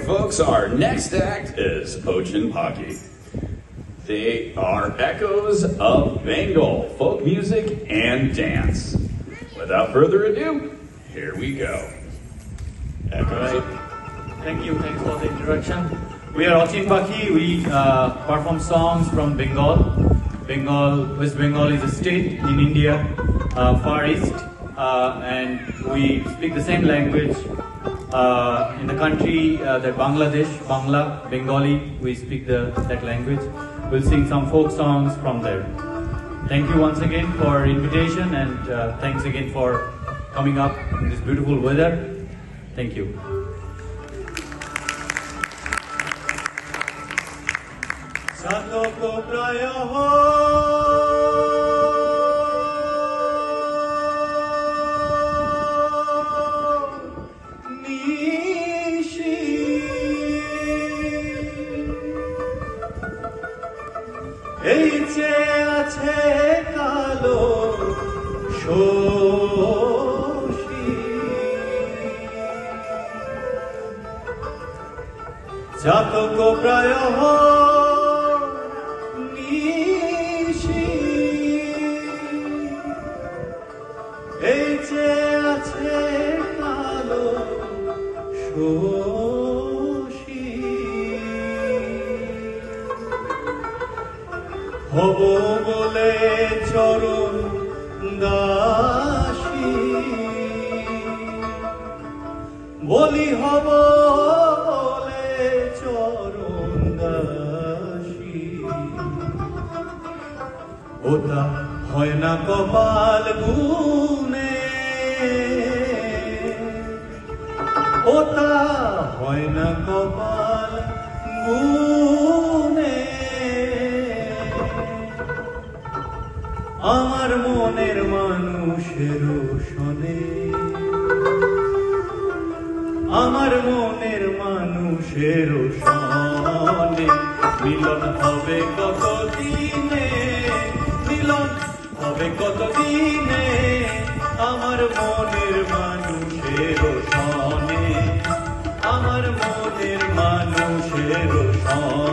folks, our next act is Ochin Paki. They are echoes of Bengal folk music and dance. Without further ado, here we go. Echoes. Thank you. Thanks for the introduction. We are Ochin Paki. We perform songs from Bengal. West Bengal is a state in India, far east, and we speak the same language in the country that Bangladesh, Bangla, Bengali. We speak that language. We'll sing some folk songs from there. Thank you once again for invitation, and thanks again for coming up in this beautiful weather. Thank you. জাতক প্রায় নিশি এই যে আছে কালো শোষী হব বলে চরণ দাসী বলি হব ওটা হয় না কপাল গুনে ওটা হয় না কপাল গুনে আমার মনের মানুষের শোনে আমার মনের মানুষের শোনে মিলন হবে কতদিনে মিলন হবে কতদিনে আমার মনের মানুষের শোনে আমার মনের মানুষের শোনে